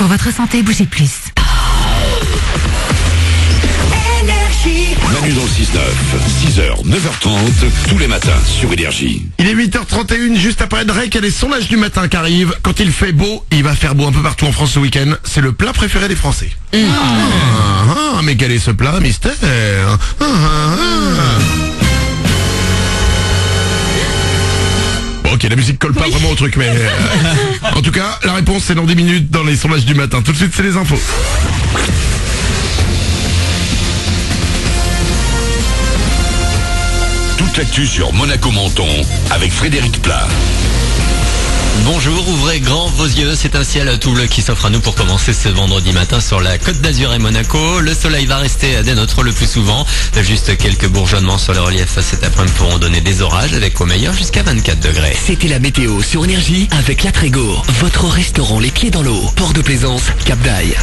Pour votre santé, bougez plus. Manu dans le 6-9, 6h, 9h30, tous les matins sur Énergie. Il est 8h31, juste après Drake, elle est son âge du matin qui arrive. Quand il fait beau, il va faire beau un peu partout en France ce week-end. C'est le plat préféré des Français. Mais quel est ce plat, mystère? Ok, la musique colle pas vraiment au truc, mais... en tout cas, la réponse c'est dans 10 minutes dans les sondages du matin. Tout de suite, c'est les infos. Toute l'actu sur Monaco-Menton avec Frédéric Plat. Bonjour, ouvrez grand vos yeux, c'est un ciel tout bleu qui s'offre à nous pour commencer ce vendredi matin sur la Côte d'Azur et Monaco. Le soleil va rester des nôtres le plus souvent. Juste quelques bourgeonnements sur le relief cet après-midi pourront donner des orages avec au meilleur jusqu'à 24 degrés. C'était la météo sur Énergie avec La Trégo, votre restaurant les pieds dans l'eau, Port de Plaisance, Cap d'Aille.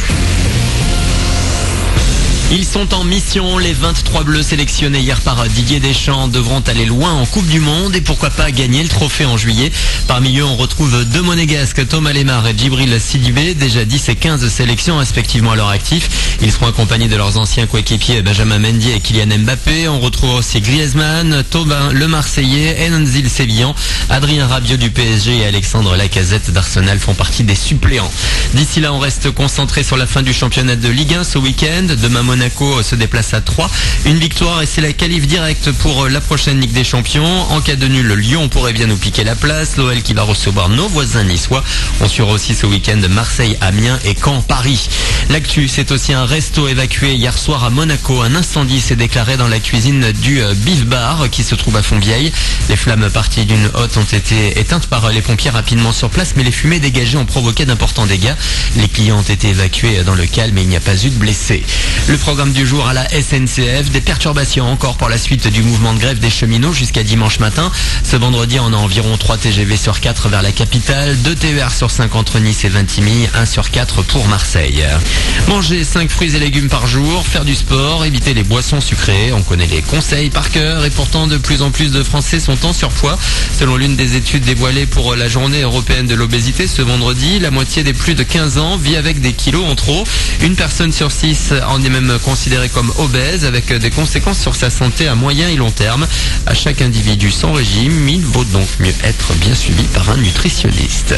Ils sont en mission, les 23 bleus sélectionnés hier par Didier Deschamps devront aller loin en Coupe du Monde et pourquoi pas gagner le trophée en juillet. Parmi eux, on retrouve deux Monégasques, Thomas Lemar et Djibril Sidibé, déjà 10 et 15 sélections respectivement à leur actif. Ils seront accompagnés de leurs anciens coéquipiers Benjamin Mendy et Kylian Mbappé. On retrouve aussi Griezmann, Thauvin le Marseillais, Enonzi le Sévillan, Adrien Rabiot du PSG et Alexandre Lacazette d'Arsenal font partie des suppléants. D'ici là, on reste concentré sur la fin du championnat de Ligue 1 ce week-end. Demain, Monaco se déplace à 3. Une victoire et c'est la qualif directe pour la prochaine Ligue des Champions. En cas de nul, Lyon pourrait bien nous piquer la place. L'OL qui va recevoir nos voisins niçois. On suivra aussi ce week-end Marseille, Amiens et Caen, Paris. L'actu, c'est aussi un resto évacué hier soir à Monaco. Un incendie s'est déclaré dans la cuisine du Beef Bar qui se trouve à Fontvieille. Les flammes parties d'une hotte ont été éteintes par les pompiers rapidement sur place, mais les fumées dégagées ont provoqué d'importants dégâts. Les clients ont été évacués dans le calme et il n'y a pas eu de blessés. Le programme du jour à la SNCF, des perturbations encore pour la suite du mouvement de grève des cheminots jusqu'à dimanche matin. Ce vendredi, on a environ 3 TGV sur 4 vers la capitale, 2 TER sur 5 entre Nice et Vintimille, 1 sur 4 pour Marseille. Manger 5 fruits et légumes par jour, faire du sport, éviter les boissons sucrées, on connaît les conseils par cœur et pourtant de plus en plus de Français sont en surpoids. Selon l'une des études dévoilées pour la journée européenne de l'obésité ce vendredi, la moitié des plus de 15 ans vit avec des kilos en trop. Une personne sur 6 en est même considérée comme obèse avec des conséquences sur sa santé à moyen et long terme. À chaque individu sans régime, il vaut donc mieux être bien suivi par un nutritionniste.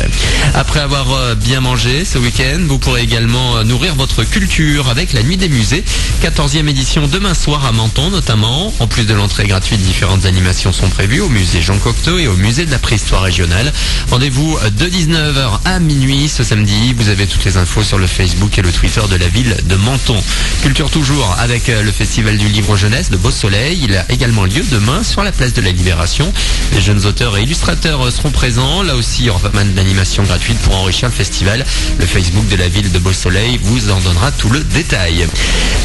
Après avoir bien mangé ce week-end, vous pourrez également nourrir votre culture avec la Nuit des musées. 14e édition demain soir à Menton notamment. En plus de l'entrée gratuite, différentes animations sont prévues au musée Jean Cocteau et au musée de la préhistoire régionale. Rendez-vous de 19h à minuit ce samedi. Vous avez toutes les infos sur le Facebook et le Twitter de la ville de Menton. Culture toujours avec le festival du livre jeunesse de Beau Soleil. Il a également lieu demain sur la place de la Libération. Les jeunes auteurs et illustrateurs seront présents. Là aussi, il y aura pas mal d'animations gratuites pour enrichir le festival. Le Facebook de la ville de Beau Soleil vous en donnera tout le détail.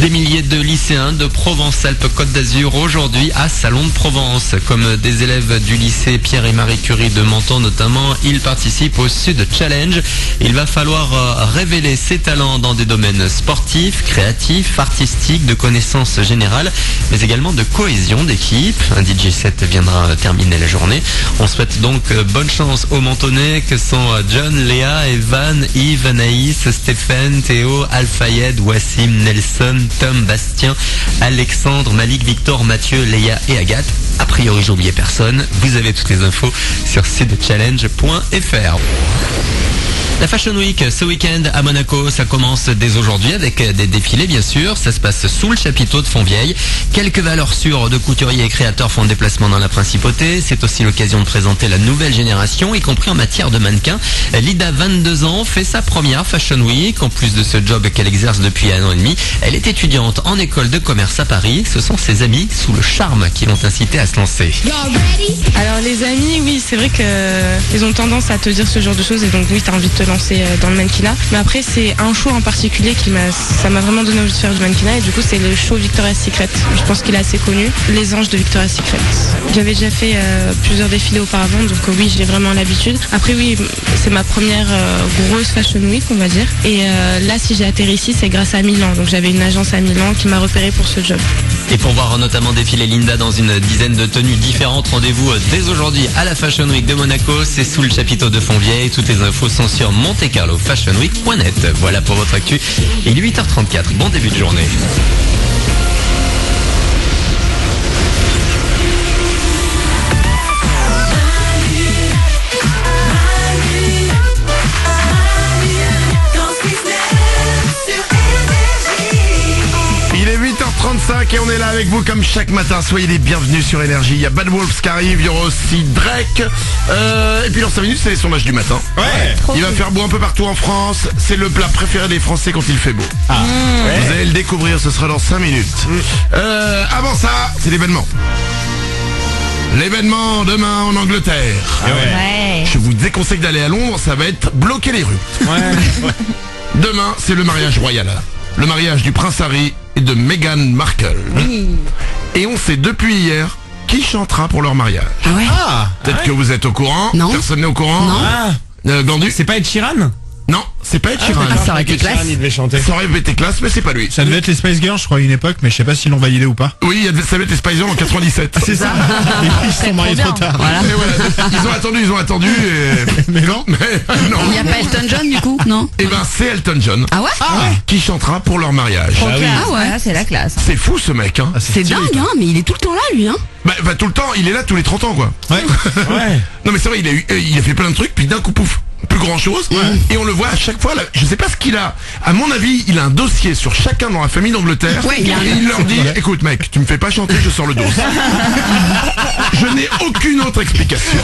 Des milliers de lycéens de Provence-Alpes-Côte d'Azur aujourd'hui à Salon de Provence. Comme des élèves du lycée Pierre et Marie Curie de Menton notamment, ils participent au Sud Challenge. Il va falloir révéler ses talents dans des domaines sportifs, créatifs, artistiques, de connaissances générales, mais également de cohésion d'équipe. Un DJ set viendra terminer la journée. On souhaite donc bonne chance aux Mentonnais que sont John, Léa, Evan, Yves, Anaïs, Stéphane, Théo, Alfayed, Wassim, Nelson, Tom, Bastien, Alexandre, Malik, Victor, Mathieu, Léa et Agathe. A priori, j'ai oublié personne. Vous avez toutes les infos sur sudchallenge.fr. La Fashion Week ce week-end à Monaco, ça commence dès aujourd'hui avec des défilés bien sûr. Ça se passe sous le chapiteau de Fontvieille. Quelques valeurs sûres de couturiers et créateurs font le déplacement dans la principauté. C'est aussi l'occasion de présenter la nouvelle génération, y compris en matière de mannequins. Lida, 22 ans, fait sa première Fashion Week. En plus de ce job qu'elle exerce depuis 1 an et demi, elle est étudiante en école de commerce à Paris. Ce sont ses amis sous le charme qui l'ont incité à se lancer. Alors les amis, oui, c'est vrai qu'ils ont tendance à te dire ce genre de choses et donc oui, t'as envie de te lancer dans le mannequinat. Mais après, c'est un show en particulier ça m'a vraiment donné envie de faire du mannequinat et du coup, c'est le show Victoria's Secret. Je pense qu'il est assez connu. Les anges de Victoria's Secret. J'avais déjà fait plusieurs défilés auparavant, donc oui, j'ai vraiment l'habitude. Après, oui, c'est ma première grosse Fashion Week, on va dire. Et là, si j'ai atterri ici, c'est grâce à Milan. Donc j'avais une agence à Milan qui m'a repéré pour ce job. Et pour voir notamment défiler Linda dans une dizaine de tenues différentes, rendez-vous dès aujourd'hui à la Fashion Week de Monaco. C'est sous le chapiteau de Fontvieille. Toutes les infos sont sur montecarlofashionweek.net. Voilà pour votre actu. Il est 8h34. Bon début de journée. Il est 8h35 et on est là avec vous comme chaque matin. Soyez les bienvenus sur Énergie. Il y a Bad Wolves qui arrive, il y aura aussi Drake. Et puis dans 5 minutes, c'est les sondages du matin. Ouais. Il va faire beau un peu partout en France. C'est le plat préféré des Français quand il fait beau. Vous allez le découvrir, ce sera dans 5 minutes. Avant ça, c'est l'événement. L'événement demain en Angleterre. Je vous déconseille d'aller à Londres, ça va être bloquer les rues. Demain, c'est le mariage royal. Le mariage du prince Harry et de Meghan Markle. Et on sait depuis hier qui chantera pour leur mariage. Peut-être que vous êtes au courant. Non. Personne n'est au courant. Glandu. C'est pas Ed Sheeran? Non, c'est pas Ed Sheeran. Ça aurait été classe. Il devait chanter. Ça aurait été classe, mais c'est pas lui. Ça devait être les Spice Girls, je crois, à une époque, mais je sais pas s'ils l'ont validé ou pas. Oui, ça va être les Spice Girls en 97. C'est ça. Ils se sont mariés trop tard. Voilà. Et voilà, ils ont attendu. Mais non. Mais non. Il n'y a pas Elton John du coup, non? Eh ben, c'est Elton John. Ah ouais? Qui chantera pour leur mariage. Ah ouais, c'est la classe. C'est fou ce mec, hein. c'est dingue, hein, mais il est tout le temps là, lui, hein. Bah tout le temps, il est là tous les 30 ans, quoi. Ouais. Non mais c'est vrai, il a fait plein de trucs, puis d'un coup pouf, plus grand chose. Et on le voit à chaque fois. Là, je sais pas ce qu'il a. À mon avis, il a un dossier sur chacun dans la famille d'Angleterre. Ouais, Et il leur dit, écoute mec, tu me fais pas chanter, je sors le dos. Je n'ai aucune autre explication.